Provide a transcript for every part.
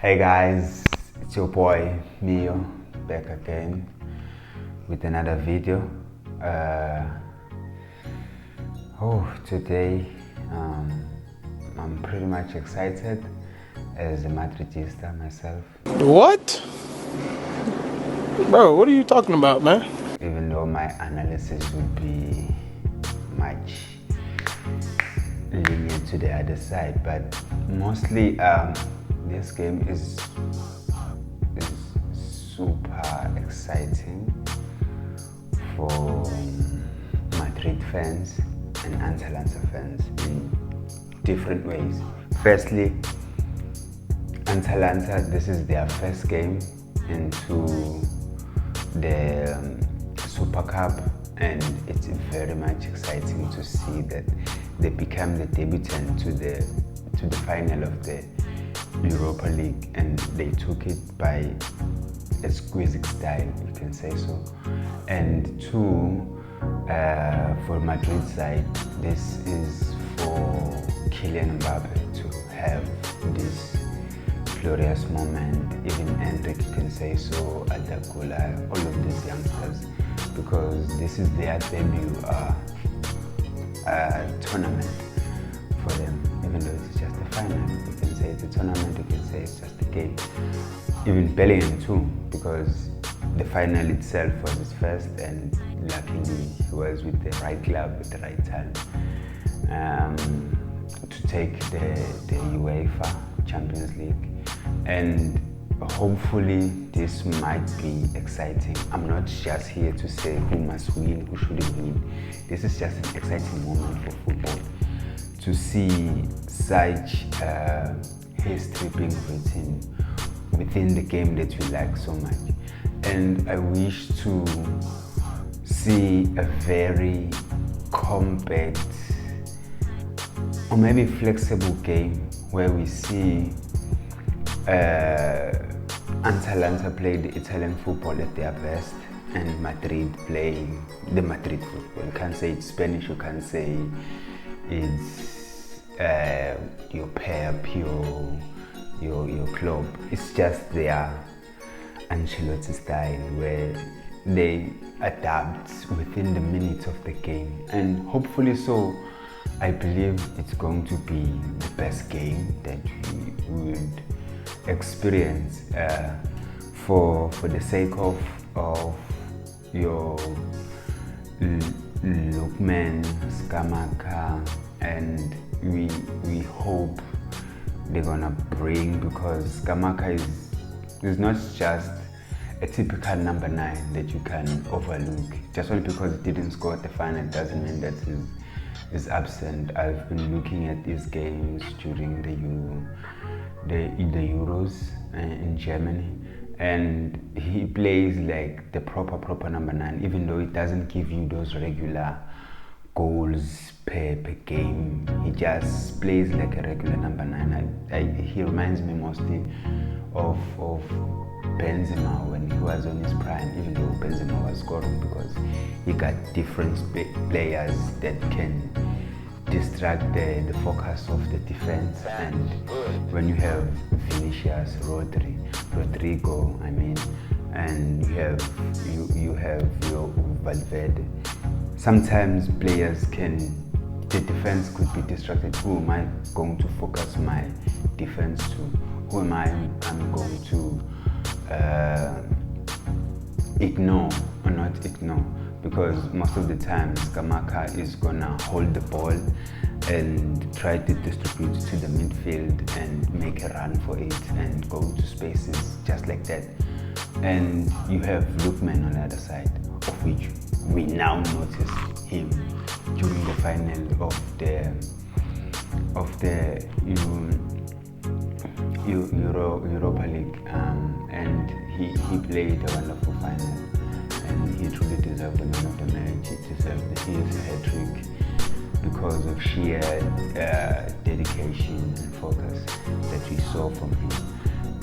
Hey guys, it's your boy Mio back again with another video. Today I'm pretty much excited as a Madridista myself. What? Bro, what are you talking about, man? Even though my analysis would be much lenient to the other side, but mostly this game is super exciting for Madrid fans and Atalanta fans in different ways. Firstly, Atalanta, this is their first game into the Super Cup, and it's very much exciting to see that they become the debutant to the final of the Europa League, and they took it by exquisite style, you can say so. And two, for Madrid side, this is for Kylian Mbappe to have this glorious moment. Even Enrique, you can say so, Adakula, all of these youngsters, because this is their debut tournament for them. Even though it's just a final, you can say it's a tournament, you can say it's just a game. Even Bellingham too, because the final itself was his first, and luckily he was with the right club at the right time to take the UEFA Champions League. And hopefully this might be exciting. I'm not just here to say who must win, who shouldn't win. This is just an exciting moment for football, to see such history being written within the game that we like so much. And I wish to see a very compact or maybe flexible game where we see Atalanta play the Italian football at their best and Madrid playing the Madrid football. You can't say it's Spanish, you can't say it's your Pep, your club. It's just their Ancelotti style, where they adapt within the minutes of the game, and hopefully so. I believe it's going to be the best game that we would experience for the sake of your Lookman.MACTH, and we hope they're gonna bring, because C.M.F is not just a typical number 9 that you can overlook. Just only because it didn't score at the final doesn't mean that is absent. I've been looking at these games during the Euros in Germany, and he plays like the proper number 9, even though it doesn't give you those regular goals per game. He just plays like a regular number 9. He reminds me mostly of Benzema when he was on his prime, even though Benzema was scoring, because he got different players that can distract the focus of the defense. And when you have Vinicius, Rodrigo, and you have your Valverde, sometimes players the defense could be distracted. Who am I going to focus my defense to? Who am I'm going to ignore or not ignore? Because most of the time C.M.F is gonna hold the ball and try to distribute to the midfield and make a run for it and go to spaces just like that. And you have Lookman on the other side, of which we now notice him during the final of the Europa League, and he played a wonderful final, and he truly deserved the man of the match. He deserved his hat-trick because of sheer dedication and focus that we saw from him.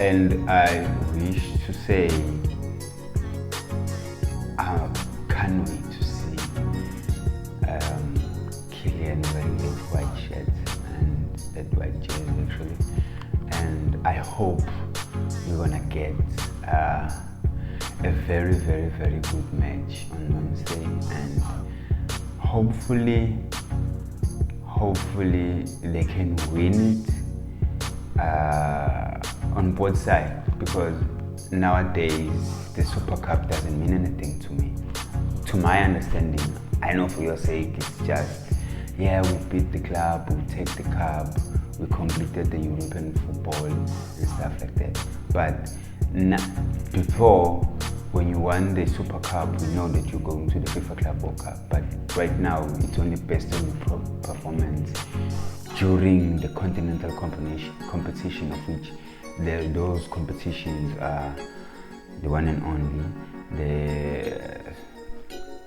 And I wish to say I can't wait to see Kylian wearing that white shirt and that white jersey actually, and I hope we're gonna get a very, very, very good match on Wednesday, and hopefully they can win it on both sides, because nowadays the Super Cup doesn't mean anything to me. To my understanding, I know for your sake it's just, yeah, we beat the club, we take the cup, we completed the European football and stuff like that. But before, when you won the Super Cup, you know that you're going to the FIFA Club World Cup. But right now, it's only based on your performance during the continental competition, of which those competitions are the one and only,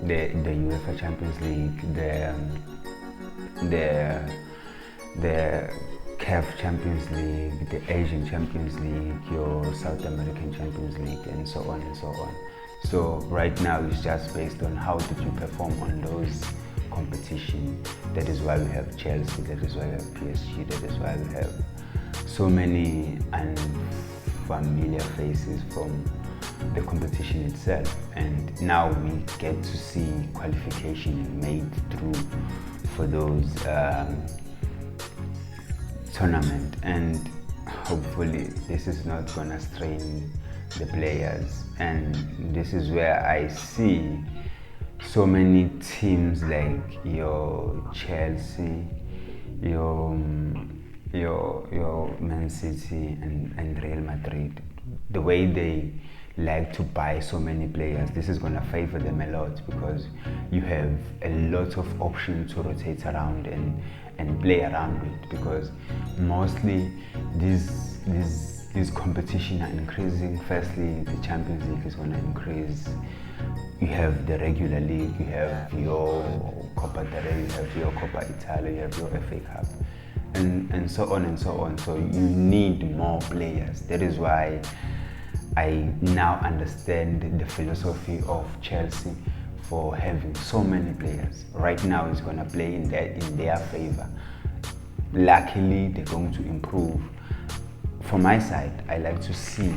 the UEFA Champions League, the C.M.F Champions League, the Asian Champions League, your South American Champions League, and so on and so on. So right now it's just based on how did you perform on those competitions. That is why we have Chelsea, that is why we have PSG, that is why we have so many unfamiliar faces from the competition itself. And now we get to see qualification made through for those tournament, and hopefully this is not gonna strain the players. And this is where I see so many teams like your Chelsea, your Man City and Real Madrid, the way they like to buy so many players. This is going to favor them a lot, because you have a lot of options to rotate around and play around with, because mostly these competition are increasing. Firstly, the Champions League is going to increase. You have the regular league, you have your Coppa del Rey, you have your Coppa Italia, you have your FA Cup, and so on and so on. So you need more players. That is why I now understand the philosophy of Chelsea for having so many players. Right now it's going to play in their favor. Luckily, they're going to improve. From my side, I like to see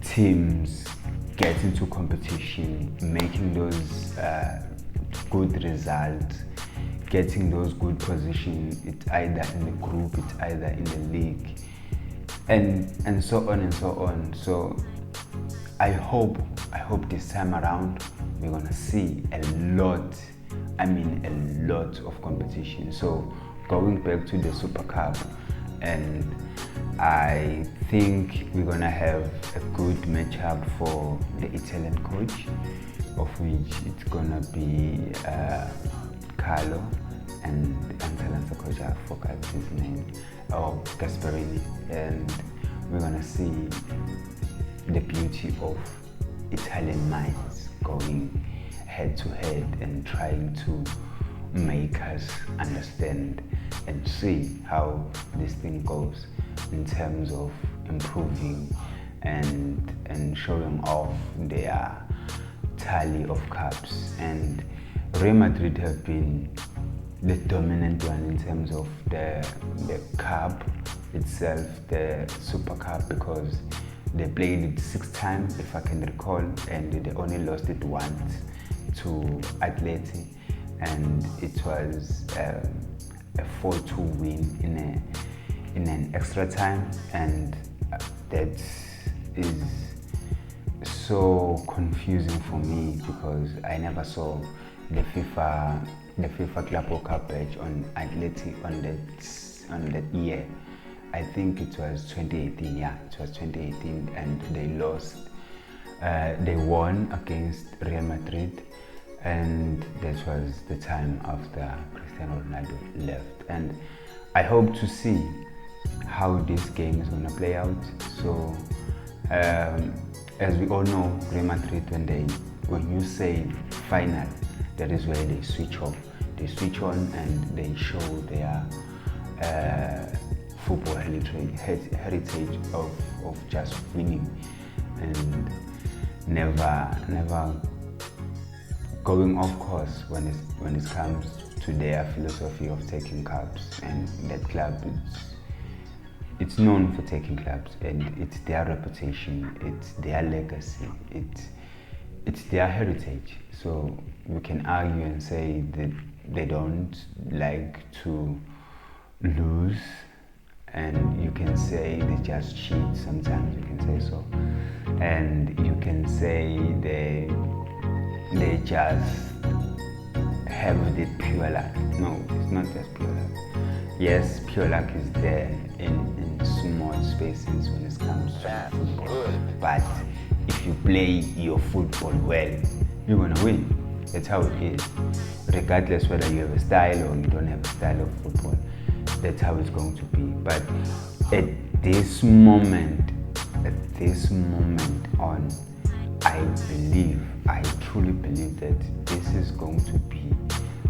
teams get into competition, making those good results, getting those good positions. It's either in the group, it's either in the league, and so on and so on. So I hope this time around we're gonna see a lot of competition. So going back to the Super Cup, and I think we're gonna have a good matchup for the Italian coach, of which it's gonna be Carlo, and the Italian coach, I forgot his name, Gasperini, and we're gonna see the beauty of Italian minds going head to head and trying to make us understand and see how this thing goes in terms of improving and showing off their tally of cups. And Real Madrid have been the dominant one in terms of the cup itself, the Super Cup, because they played it 6 times, if I can recall, and they only lost it once to Atleti, and it was a 4-2 win in an extra time. And that is so confusing for me, because I never saw the FIFA Club World Cup match on Atleti on that year. I think it was 2018. Yeah, it was 2018, and they lost. They won against Real Madrid, and that was the time after Cristiano Ronaldo left. And I hope to see how this game is going to play out. So as we all know, Real Madrid, when you say final, that is where they switch off. They switch on and they show their football heritage of just winning and never going off course when it comes to their philosophy of taking cups. And that club it's known for taking clubs, and it's their reputation, it's their legacy, it's their heritage. So we can argue and say that they don't like to lose, and you can say they just cheat sometimes, you can say so, and you can say they just have the pure luck. No, it's not just pure luck. Yes, pure luck is there in small spaces when it comes to football, but if you play your football well, you're gonna win. That's how it is, regardless whether you have a style or you don't have a style of football. That's how it's going to be. But at this moment on, I truly believe that this is going to be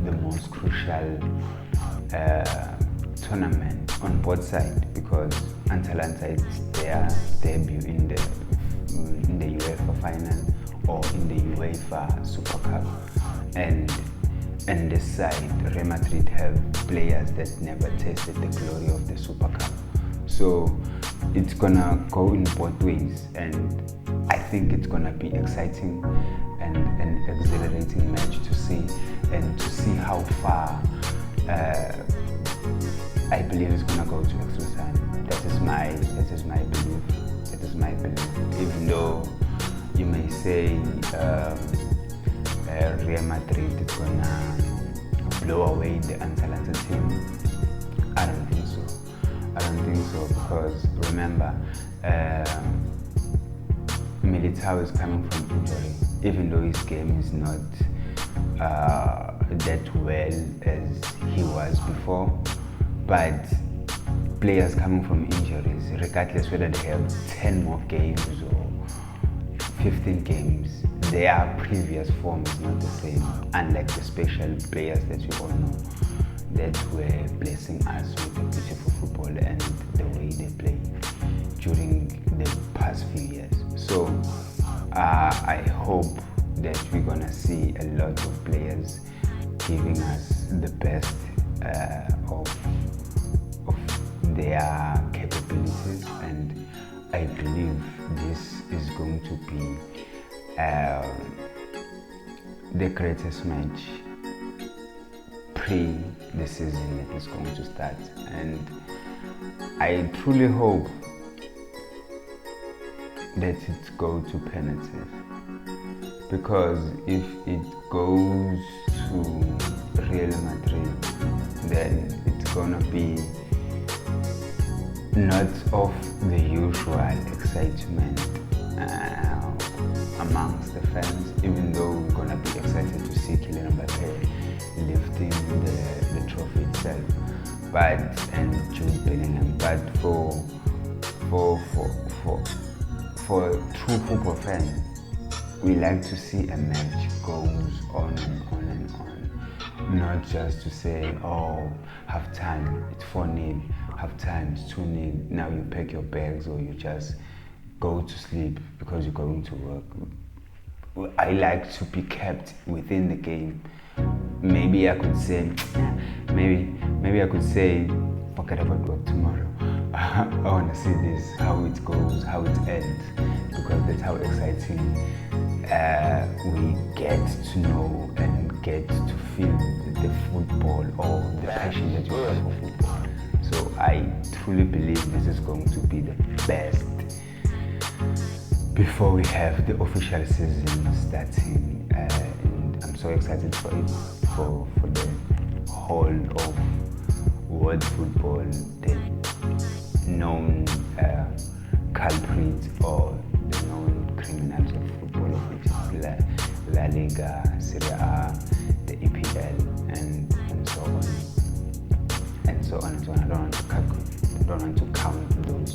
the most crucial tournament on both sides, because Atalanta is their debut in the UEFA final or in the UEFA Super Cup, and this side, Real Madrid have players that never tasted the glory of the Super Cup. So it's gonna go in both ways, and I think it's gonna be exciting and an exhilarating match to see, and to see how far I believe it's gonna go to extra time. That is my belief. That is my belief. Even though you may say Real Madrid is gonna blow away the Atalanta team, I don't think so. Because remember, Militao is coming from injury, even though his game is not that well as he was before. But players coming from injuries, regardless whether they have 10 more games or 15 games, their previous form is not the same, unlike the special players that you all know that were blessing us with a beautiful football and the way they play during the past few years. So I hope that we're gonna see a lot of players giving us the best of their capabilities, and I believe this is going to be the greatest match pre the season that is going to start, and I truly hope that it goes to penalties, because if it goes to Real Madrid, then it's gonna be not of the usual excitement amongst the fans, even though we're gonna be excited to see Kylian Mbappe lifting the trophy itself, and Jude Bellingham. But for true football fans, we like to see a match goes on and on and on, not just to say, oh, half time it's 4-0, half time it's 2-0. Now you pack your bags or you just go to sleep because you're going to work. I like to be kept within the game. Maybe I could say, forget about work tomorrow. I want to see this, how it goes, how it ends, because that's how exciting we get to know and get to feel the football, or the passion that you have for football. So I truly believe this is going to be the best before we have the official season starting, and I'm so excited for it, for the whole of world football, the known culprits or the known criminals of football, of which is La Liga, Serie A, the EPL, and so on and so on and so on. I don't want to count those.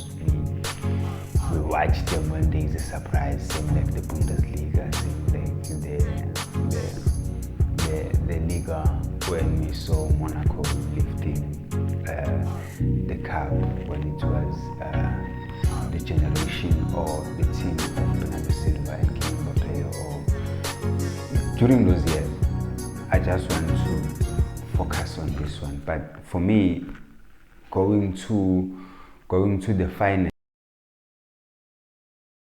We watch them when there is a surprise, same like the Bundesliga, same like the Liga, when we saw Monaco lifting the cup, when it was the generation or the team of Bernardo Silva and Kylian Mbappe, or during those years. I just want to focus on this one. But for me, going to going to the final.